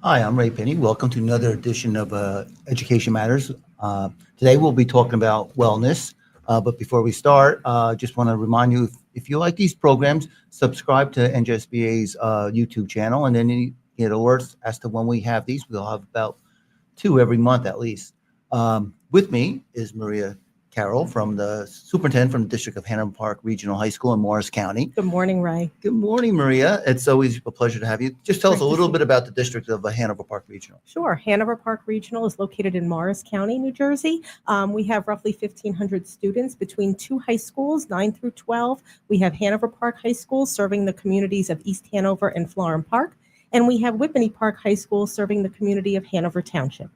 Hi, I'm Ray Pinney. Welcome to another edition of Education Matters. Today we'll be talking about wellness. But before we start, just want to remind you if you like these programs, subscribe to NJSBA's YouTube channel, and then you get alerts as to when we have these. We'll have about two every month at least. With me is Maria Carrell from the superintendent from the District of Hanover Park Regional High School in Morris County. Good morning, Ray. Good morning, Maria. It's always a pleasure to have you. Just tell us Great a to little see bit about the District of Hanover Park Regional. Sure. Hanover Park Regional is located in Morris County, New Jersey. We have roughly 1,500 students between two high schools, 9 through 12. We have Hanover Park High School serving the communities of East Hanover and Florham Park. And we have Pinney Park High School serving the community of Hanover Township.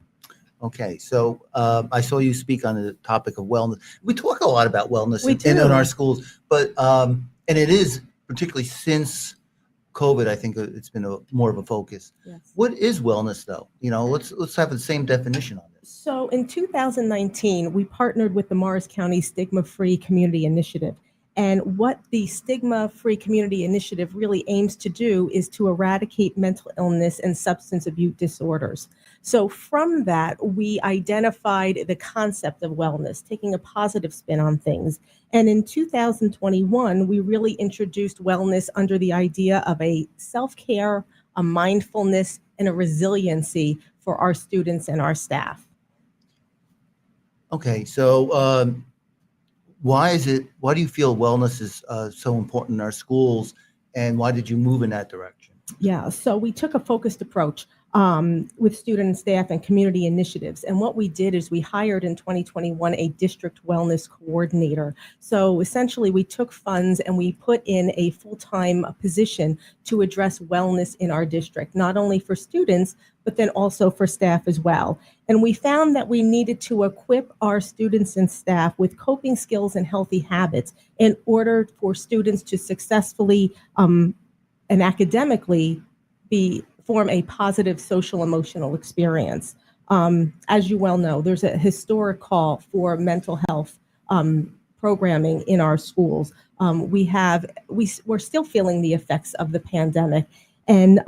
Okay, so I saw you speak on the topic of wellness. We talk a lot about wellness We in do. our schools, but and it is particularly since COVID. I think it's been more of a focus. Yes. What is wellness, though? Let's have the same definition on this. So in 2019, we partnered with the Morris County Stigma-Free Community Initiative. And what the Stigma-Free Community Initiative really aims to do is to eradicate mental illness and substance abuse disorders. So from that, we identified the concept of wellness, taking a positive spin on things. And in 2021, we really introduced wellness under the idea of a self-care, a mindfulness, and a resiliency for our students and our staff. Okay, so why do you feel wellness is so important in our schools, and why did you move in that direction? Yeah, so we took a focused approach with student and staff and community initiatives. And what we did is we hired in 2021 a district wellness coordinator. So essentially, we took funds and we put in a full-time position to address wellness in our district, not only for students, but then also for staff as well. And we found that we needed to equip our students and staff with coping skills and healthy habits in order for students to successfully and academically form a positive social emotional experience. As you well know, there's a historic call for mental health programming in our schools. We're still feeling the effects of the pandemic, and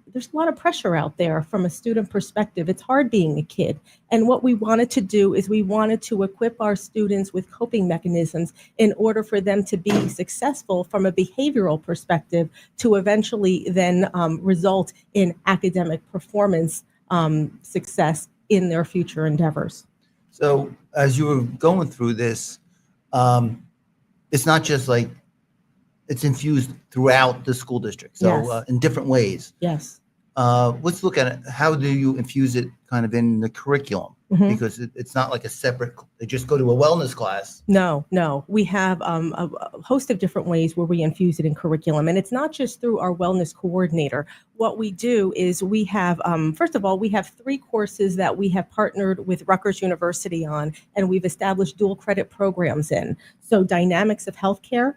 there's a lot of pressure out there from a student perspective. It's hard being a kid. And what we wanted to do is we wanted to equip our students with coping mechanisms in order for them to be successful from a behavioral perspective to eventually then result in academic performance success in their future endeavors. So as you were going through this, it's not just like it's infused throughout the school district, so Yes. In different ways. Yes. Let's look at it. How do you infuse it kind of in the curriculum? Mhm. Because it's not like a separate, they just go to a wellness class. No. We have a host of different ways where we infuse it in curriculum. And it's not just through our wellness coordinator. What we do is we have, first of all, we have 3 courses that we have partnered with Rutgers University on, and we've established dual credit programs in. So Dynamics of Healthcare,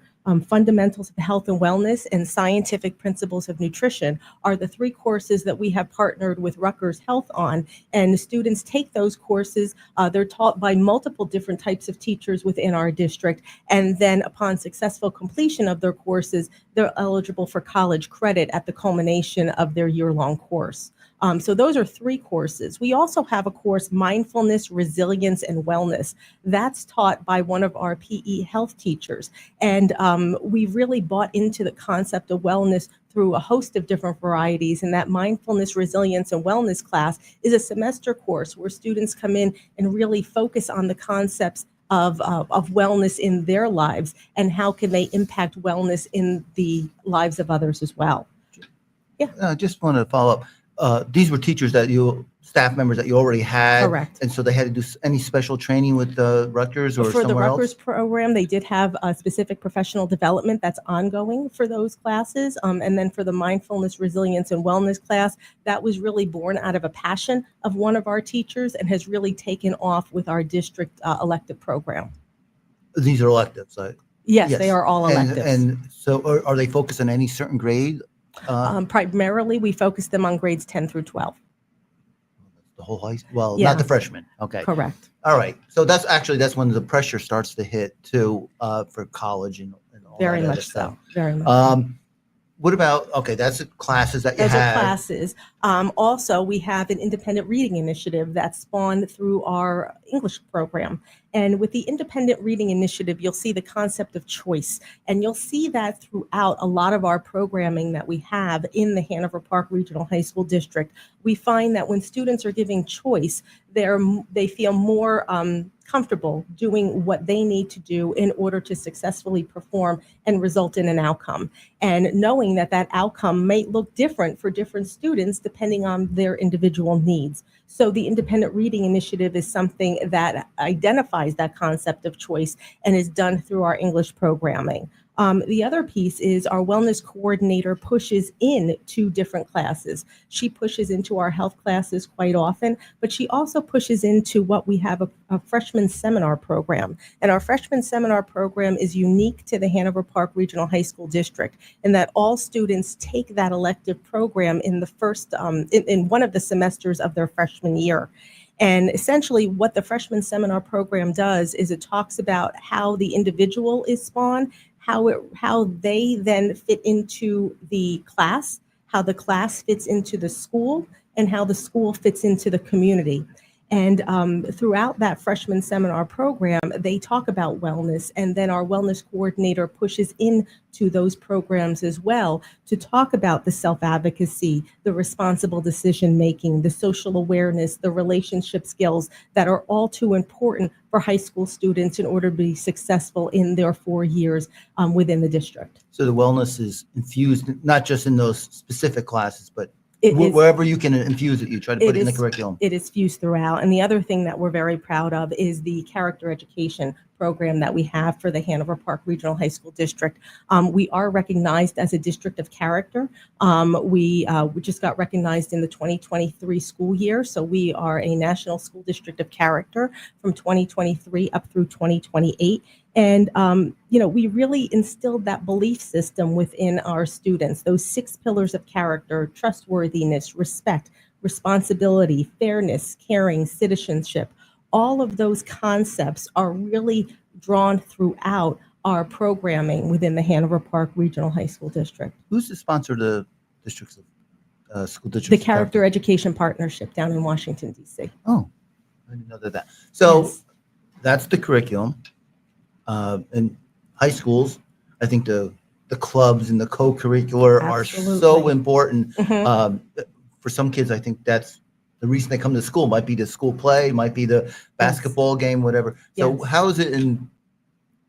Fundamentals of Health and Wellness, and Scientific Principles of Nutrition are the 3 courses that we have partnered with Rutgers Health on. And the students take those courses. They're taught by multiple different types of teachers within our district. And then upon successful completion of their courses, they're eligible for college credit at the culmination of their year-long course. So those are 3 courses. We also have a course, Mindfulness, Resilience, and Wellness. That's taught by one of our PE health teachers. And we really bought into the concept of wellness through a host of different varieties. And that Mindfulness, Resilience, and Wellness class is a semester course where students come in and really focus on the concepts of wellness in their lives and how can they impact wellness in the lives of others as well. Yeah. I just want to follow up. These were teachers staff members that you already had. Correct. And so they had to do any special training with Rutgers or For the somewhere Rutgers else? program, they did have a specific professional development that's ongoing for those classes. And then for the Mindfulness, Resilience, and Wellness class, that was really born out of a passion of one of our teachers and has really taken off with our district elective program. These are electives. Yes, they are all electives. And so are they focused on any certain grade? Primarily, we focus them on grades 10 through 12. The whole high school? Well, Yeah. not the freshmen. Okay. Correct. All right. So that's when the pressure starts to hit too, for college and all Very that other much stuff. so. Very much. what about, okay, that's the classes that you Those are have. classes. Also, we have an independent reading initiative that spawned through our English program. And with the independent reading initiative, you'll see the concept of choice. And you'll see that throughout a lot of our programming that we have in the Hanover Park Regional High School District. We find that when students are giving choice, they feel more comfortable doing what they need to do in order to successfully perform and result in an outcome. And knowing that that outcome may look different for different students depending on their individual needs. So the independent reading initiative is something that identifies that concept of choice and is done through our English programming. The other piece is our wellness coordinator pushes into different classes. She pushes into our health classes quite often, but she also pushes into what we have a freshman seminar program. And our freshman seminar program is unique to the Hanover Park Regional High School District in that all students take that elective program in the first, in one of the semesters of their freshman year. And essentially what the freshman seminar program does is it talks about how the individual is spawned, how they then fit into the class, how the class fits into the school, and how the school fits into the community. And throughout that freshman seminar program, they talk about wellness, and then our wellness coordinator pushes into those programs as well to talk about the self-advocacy, the responsible decision-making, the social awareness, the relationship skills that are all too important for high school students in order to be successful in their 4 years within the district. So the wellness is infused, not just in those specific classes, but It is- wherever you can infuse it, you try to put it in the is- curriculum. It is fused throughout. And the other thing that we're very proud of is the character education program that we have for the Hanover Park Regional High School District. We are recognized as a district of character. We just got recognized in the 2023 school year. So we are a national school district of character from 2023 up through 2028. And, we really instilled that belief system within our students, those 6 pillars of character: trustworthiness, respect, responsibility, fairness, caring, citizenship. All of those concepts are really drawn throughout our programming within the Hanover Park Regional High School District. Who's the sponsor of the districts school The districts? Character Education Partnership down in Washington, D.C. Oh, I didn't know that. So Yes. that's the curriculum. In high schools, I think the clubs and the co-curricular are so Absolutely. important. Mhm. For some kids, I think that's the reason they come to school. Might be the school play, might be the basketball game, whatever. So Yes. how is it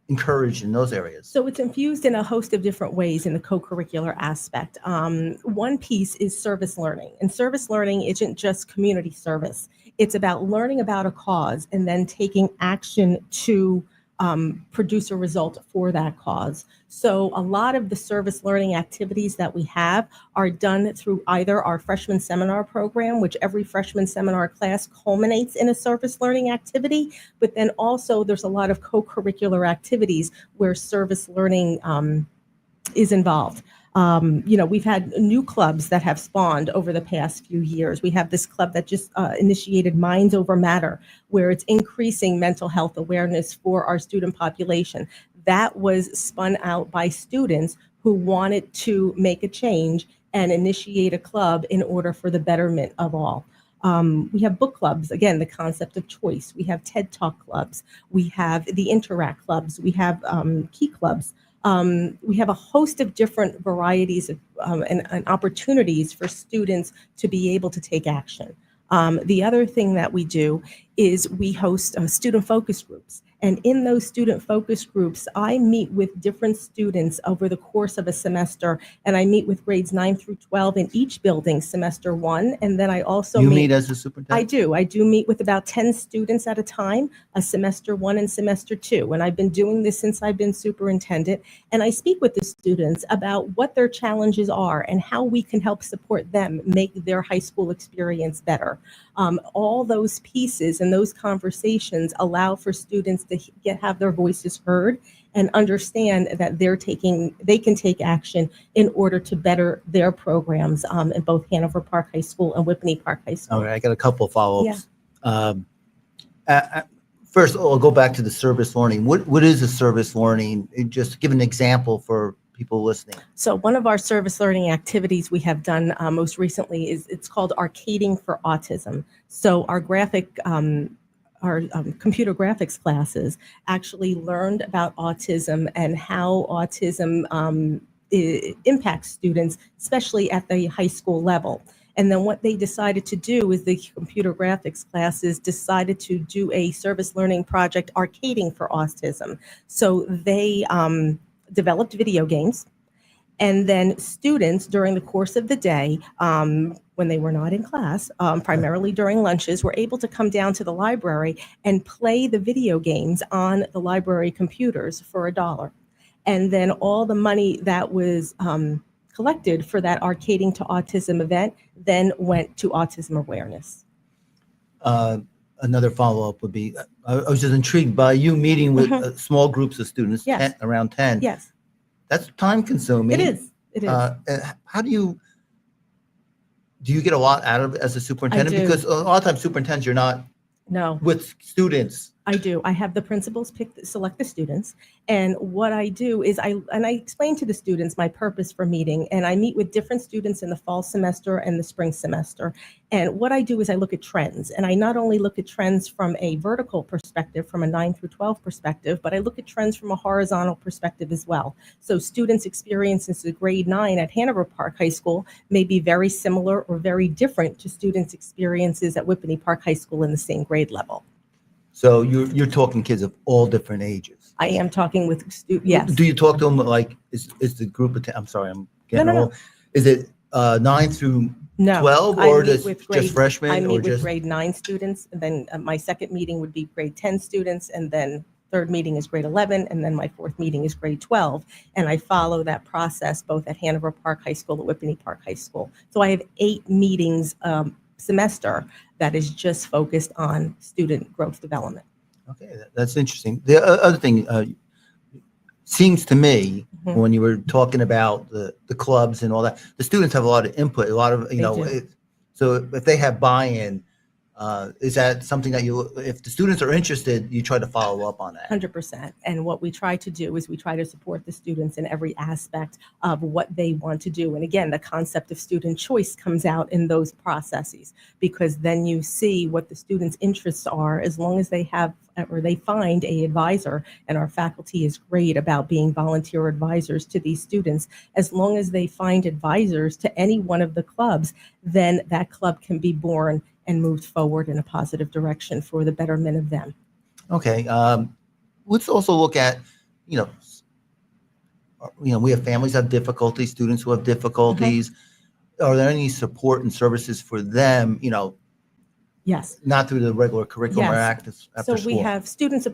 encouraged in those areas? So it's infused in a host of different ways in the co-curricular aspect. One piece is service learning, and service learning isn't just community service. It's about learning about a cause and then taking action to produce a result for that cause. So a lot of the service learning activities that we have are done through either our freshman seminar program, which every freshman seminar class culminates in a service learning activity, but then also there's a lot of co-curricular activities where service learning is involved. We've had new clubs that have spawned over the past few years. We have this club that just initiated Minds Over Matter, where it's increasing mental health awareness for our student population. That was spun out by students who wanted to make a change and initiate a club in order for the betterment of all. We have book clubs, again, the concept of choice. We have TED Talk clubs. We have the Interact clubs. We have Key clubs. We have a host of different varieties of and opportunities for students to be able to take action. The other thing that we do is we host student focus groups. And in those student focus groups, I meet with different students over the course of a semester, and I meet with grades 9 through 12 in each building, semester 1. And then I also You meet as a superintendent? I do meet with about 10 students at a time, a semester 1 and semester 2. And I've been doing this since I've been superintendent. And I speak with the students about what their challenges are and how we can help support them make their high school experience better. All those pieces and those conversations allow for students to have their voices heard and understand that they can take action in order to better their programs in both Hanover Park High School and Whippany Park High School. All right, I got a couple of follow-ups. First, I'll go back to the service learning. What is a service learning? Just give an example for people listening? So one of our service learning activities we have done most recently it's called Arcading for Autism. So our computer graphics classes actually learned about autism and how autism impacts students, especially at the high school level. And then what they decided to do is the computer graphics classes decided to do a service learning project, Arcading for Autism. So they developed video games, and then students during the course of the day, when they were not in class, primarily during lunches, were able to come down to the library and play the video games on the library computers for $1. And then all the money that was collected for that Arcading to Autism event then went to autism awareness. Another follow-up would be, I was just intrigued by you meeting with small groups of students, Yes. around 10. Yes, That's time-consuming. it is. It is. And how do you get a lot out of it as a superintendent? I do. Because a lot of times superintendents, you're not No. with students. I do. I have the principals select the students, and what I do is I explain to the students my purpose for meeting, and I meet with different students in the fall semester and the spring semester. And what I do is I look at trends, and I not only look at trends from a vertical perspective, from a 9 through 12 perspective, but I look at trends from a horizontal perspective as well. So students' experiences in grade 9 at Hanover Park High School may be very similar or very different to students' experiences at Pinney Park High School in the same grade level. So you're talking kids of all different ages. I am talking with students. Yes. Do you talk to them like, is the group of 10, I'm sorry, I'm getting No. old. Is it 9 through No, 12, I or meet with just freshmen? I or meet with just grade 9 students, and then my second meeting would be grade 10 students, and then third meeting is grade 11, and then my fourth meeting is grade 12. And I follow that process both at Hanover Park High School, at Pinney Park High School. So I have 8 meetings semester that is just focused on student growth development. Okay, that's interesting. The other thing seems to me, Mhm. when you were talking about the clubs and all that, the students have a lot of input, a lot of, They do. so if they have buy-in, is that something that if the students are interested, you try to follow up on that? 100%. And what we try to do is we try to support the students in every aspect of what they want to do. And again, the concept of student choice comes out in those processes, because then you see what the students' interests are, as long as they have or they find a advisor. And our faculty is great about being volunteer advisors to these students. As long as they find advisors to any one of the clubs, then that club can be born and moved forward in a positive direction for the betterment of them. Okay. Let's also look at, we have families that have difficulties, students who have difficulties. Are there any support and services for them, Yes. not through the regular curriculum or Yes. after So we school? have students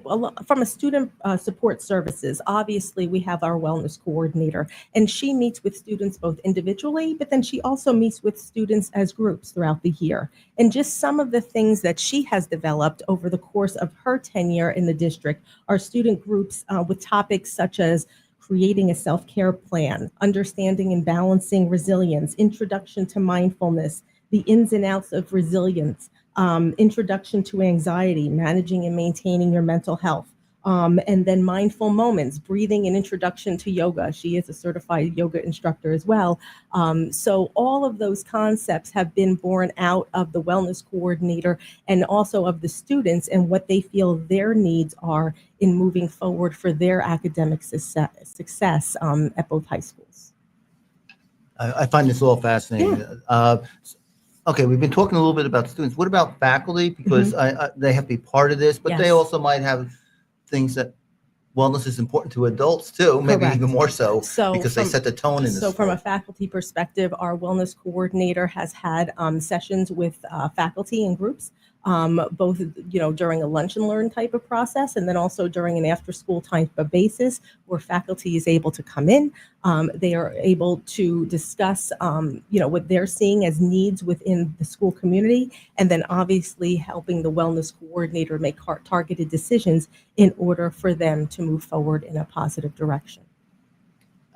from a student support services. Obviously, we have our wellness coordinator, and she meets with students both individually, but then she also meets with students as groups throughout the year. And just some of the things that she has developed over the course of her tenure in the district are student groups with topics such as creating a self-care plan, understanding and balancing resilience, introduction to mindfulness, the ins and outs of resilience, introduction to anxiety, managing and maintaining your mental health, and then mindful moments, breathing, and introduction to yoga. She is a certified yoga instructor as well. So all of those concepts have been born out of the wellness coordinator and also of the students and what they feel their needs are in moving forward for their academic success at both high schools. I find this all fascinating. Okay, we've been talking a little bit about students. What about faculty? Because they have to be part of this, but they Yes. also might have things that wellness is important to adults too, maybe Correct. even more so, So because they from- set the tone in the So from a school. faculty perspective, our wellness coordinator has had sessions with faculty and groups, both during a lunch and learn type of process, and then also during an after school type of basis where faculty is able to come in. They are able to discuss what they're seeing as needs within the school community, and then obviously helping the wellness coordinator make targeted decisions in order for them to move forward in a positive direction.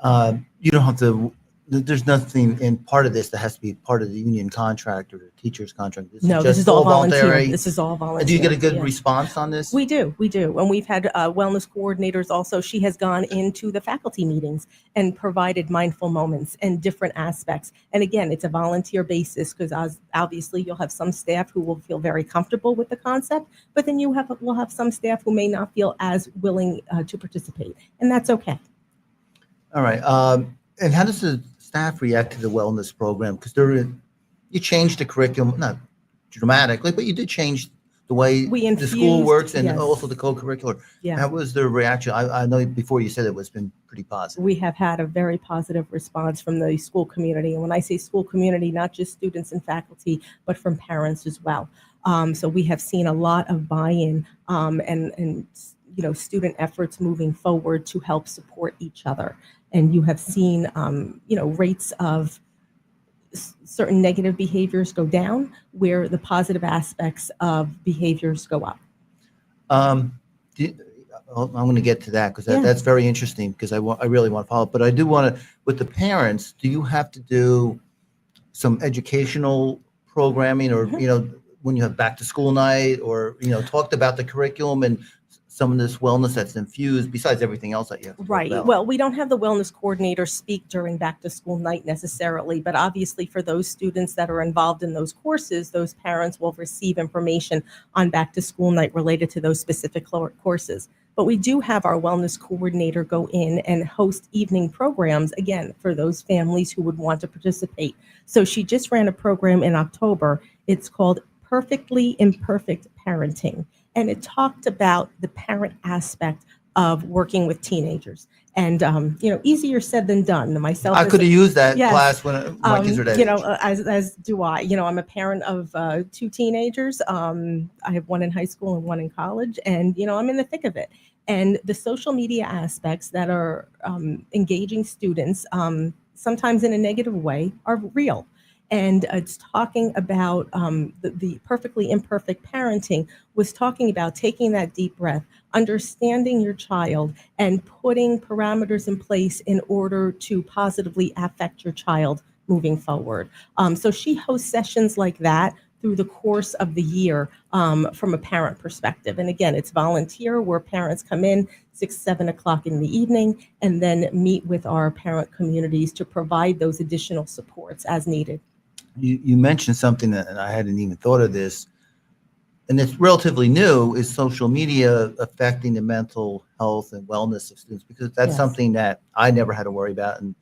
You don't have to there's nothing in part of this that has to be part of the union contract or the teacher's contract. This No, is this just is all volunteer. voluntary. This is all volunteer. And do you get a good Yeah. response on this? We do. And we've had wellness coordinators also. She has gone into the faculty meetings and provided mindful moments and different aspects. And again, it's a volunteer basis because obviously you'll have some staff who will feel very comfortable with the concept, but then we'll have some staff who may not feel as willing to participate. And that's okay. All right. And how does the staff react to the wellness program? Because you changed the curriculum, not dramatically, but you did change the way the school works and yes. also the co-curricular. Yeah. How was the reaction? I know before you said it was been pretty positive. We have had a very positive response from the school community. And when I say school community, not just students and faculty, but from parents as well. So we have seen a lot of buy-in and student efforts moving forward to help support each other. And you have seen, rates of certain negative behaviors go down where the positive aspects of behaviors go up. I'm going to get to that because that's very interesting because I really want to follow up. But I do want to, with the parents, do you have to do some educational programming or, when you have back to school night or, talked about the curriculum and some of this wellness that's infused besides everything else that you have to Right. about? Well, we don't have the wellness coordinator speak during back to school night necessarily, but obviously for those students that are involved in those courses, those parents will receive information on back to school night related to those specific courses. But we do have our wellness coordinator go in and host evening programs, again, for those families who would want to participate. So she just ran a program in October. It's called Perfectly Imperfect Parenting. And it talked about the parent aspect of working with teenagers. And, easier said than done. Myself, I could have used that yes, class when my kids were that age. as do I. I'm a parent of 2 teenagers. I have one in high school and one in college. And, I'm in the thick of it. And the social media aspects that are engaging students, sometimes in a negative way, are real. And it's talking about the perfectly imperfect parenting was talking about taking that deep breath, understanding your child, and putting parameters in place in order to positively affect your child moving forward. So she hosts sessions like that through the course of the year from a parent perspective. And again, it's volunteer where parents come in 6, 7 o'clock in the evening and then meet with our parent communities to provide those additional supports as needed. You mentioned something that and I hadn't even thought of this, and it's relatively new, is social media affecting the mental health and wellness of students, because that's something that I never had to worry about. And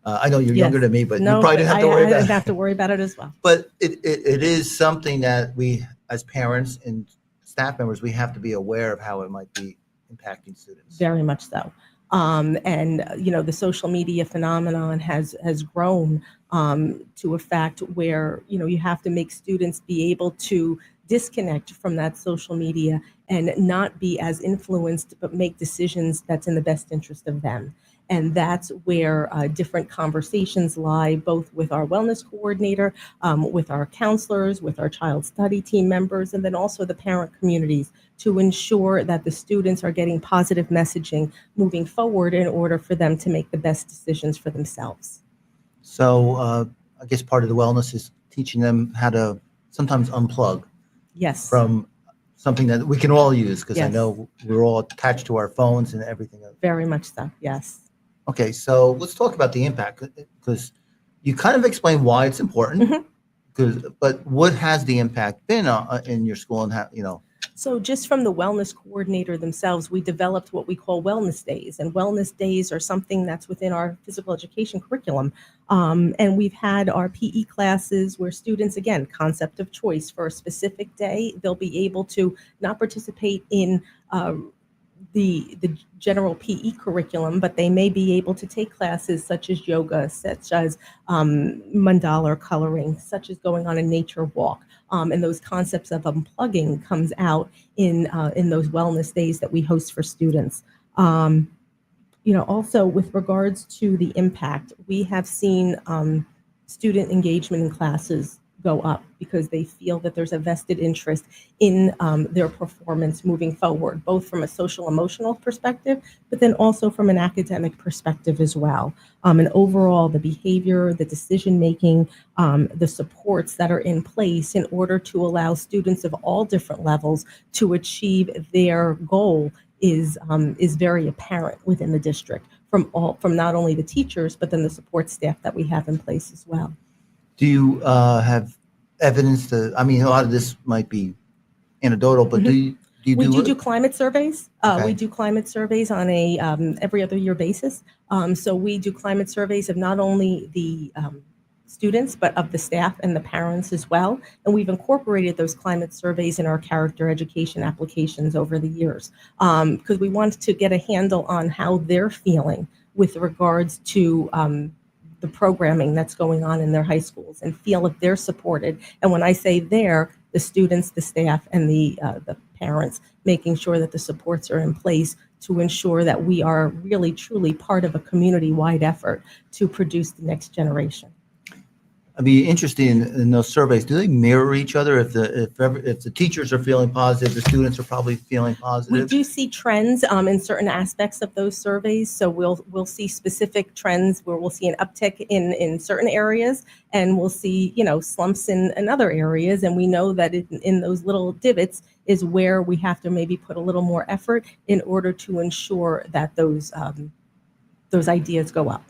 I know you're younger than me, but you probably didn't have to worry about it. I didn't have to worry about it as well. But it is something that we, as parents and staff members, we have to be aware of how it might be impacting students. Very much so. The social media phenomenon has grown to a fact where, you have to make students be able to disconnect from that social media and not be as influenced, but make decisions that's in the best interest of them. And that's where different conversations lie, both with our wellness coordinator, with our counselors, with our child study team members, and then also the parent communities to ensure that the students are getting positive messaging moving forward in order for them to make the best decisions for themselves. So I guess part of the wellness is teaching them how to sometimes unplug from something that we can all use, because I know we're all attached to our phones and everything else. Very much so, yes. Okay, so let's talk about the impact, because you kind of explained why it's important, but what has the impact been in your school and how, So just from the wellness coordinator themselves, we developed what we call wellness days. And wellness days are something that's within our physical education curriculum. And we've had our PE classes where students, again, concept of choice for a specific day, they'll be able to not participate in the general PE curriculum, but they may be able to take classes such as yoga, such as mandala coloring, such as going on a nature walk. And those concepts of unplugging comes out in those wellness days that we host for students. Also with regards to the impact, we have seen student engagement in classes go up because they feel that there's a vested interest in their performance moving forward, both from a social emotional perspective, but then also from an academic perspective as well. And overall, the behavior, the decision making, the supports that are in place in order to allow students of all different levels to achieve their goal is very apparent within the district from not only the teachers, but then the support staff that we have in place as well. Do you have evidence I mean, a lot of this might be anecdotal, but do you We do do climate surveys. Okay. We do climate surveys on a every other year basis. So we do climate surveys of not only the students, but of the staff and the parents as well. And we've incorporated those climate surveys in our character education applications over the years because we wanted to get a handle on how they're feeling with regards to the programming that's going on in their high schools and feel if they're supported. And when I say they're, the students, the staff, and the parents, making sure that the supports are in place to ensure that we are really, truly part of a community-wide effort to produce the next generation. I'd be interested in those surveys. Do they mirror each other? If the teachers are feeling positive, the students are probably feeling We positive. do see trends in certain aspects of those surveys. So we'll see specific trends where we'll see an uptick in certain areas, and we'll see slumps in other areas. And we know that in those little divots is where we have to maybe put a little more effort in order to ensure that those ideas go up.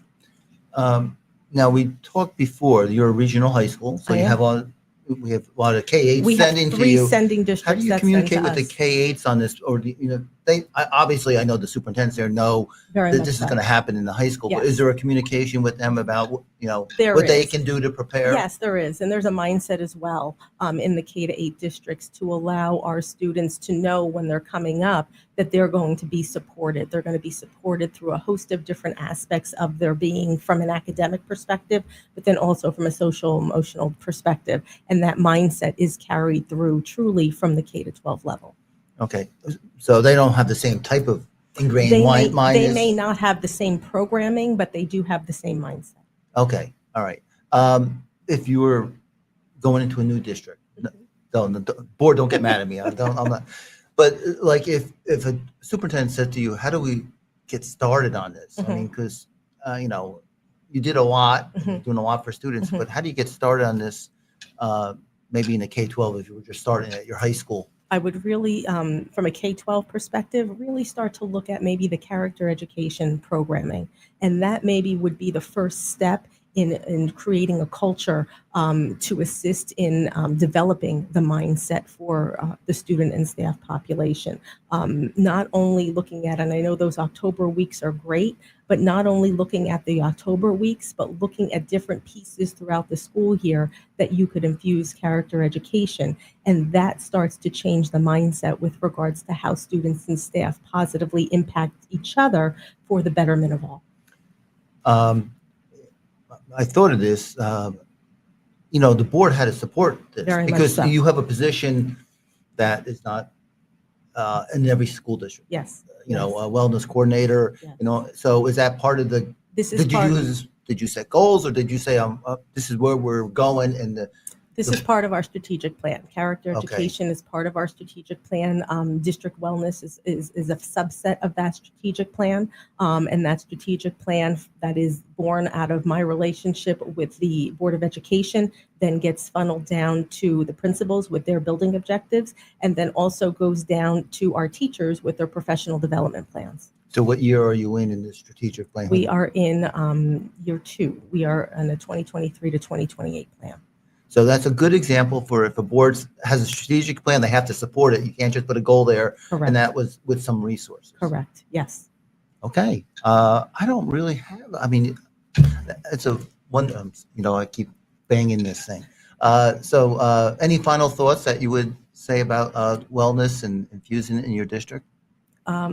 Now, we talked before, you're a regional high school, so I you am. have we have a lot of K-8 We have sending to 3 you. sending How districts do you that send communicate to with the us. K-8s on this? Or obviously I know the superintendents there know Very that much this is so. going to happen in the high school, but Yes. is there a communication with them about There what they is. can do to prepare? Yes, there is. And there's a mindset as well in the K-8 districts to allow our students to know when they're coming up that they're going to be supported. They're going to be supported through a host of different aspects of their being from an academic perspective, but then also from a social emotional perspective. And that mindset is carried through truly from the K-12 level. Okay, so they don't have the same type of ingrained They mindedness. may not have the same programming, but they do have the same mindset. Okay, all right. If you were going into a new district, the board don't get mad at me. I'm not. But like if a superintendent said to you, "How do we get started on this?" I mean, because you did a lot, you're doing a lot for students, but how do you get started on this? Maybe in a K-12, if you were just starting at your high school. I would really, from a K-12 perspective, really start to look at maybe the character education programming. And that maybe would be the first step in creating a culture to assist in developing the mindset for the student and staff population. Not only looking at, and I know those October weeks are great, but not only looking at the October weeks, but looking at different pieces throughout the school year that you could infuse character education. And that starts to change the mindset with regards to how students and staff positively impact each other for the betterment of all. I thought of this, the board had to support this Very much because so. you have a position that is not in every school district. Yes. A wellness coordinator, Yes. so is that part of the, This is part. did you set goals or did you say, this is where we're going and This is part of our strategic plan. Character Okay. education is part of our strategic plan. District wellness is a subset of that strategic plan. And that strategic plan that is born out of my relationship with the Board of Education then gets funneled down to the principals with their building objectives, and then also goes down to our teachers with their professional development plans. So what year are you in this strategic plan? We are in year 2. We are in a 2023 to 2028 plan. So that's a good example for if a board has a strategic plan, they have to support it. You can't just put a goal there. Correct. And that was with some resources. Correct. Yes. Okay. I don't really have, it's I keep banging this thing. So any final thoughts that you would say about wellness and infusing it in your district?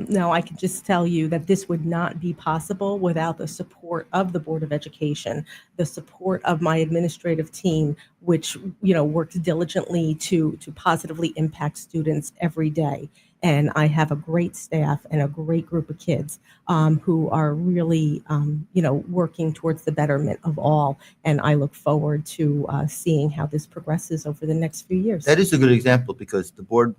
No, I can just tell you that this would not be possible without the support of the Board of Education, the support of my administrative team, which works diligently to positively impact students every day. And I have a great staff and a great group of kids who are really, working towards the betterment of all. And I look forward to seeing how this progresses over the next few years. That is a good example because the board,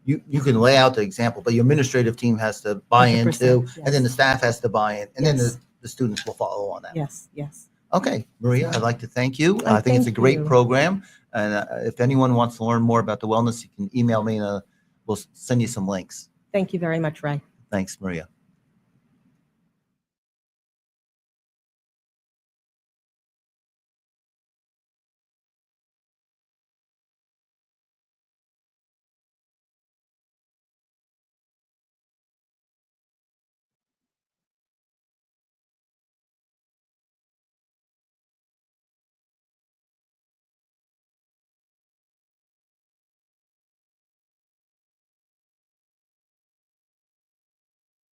you can lay out the example, but your administrative team has to buy 100%, into, yes. and then the staff has to buy in, and then Yes. the students will follow on that. Yes, yes. Okay, Maria, I'd like to thank you. I I think it's a thank great you. program. And if anyone wants to learn more about the wellness, you can email me and we'll send you some links. Thank you very much, Ray. Thanks, Maria.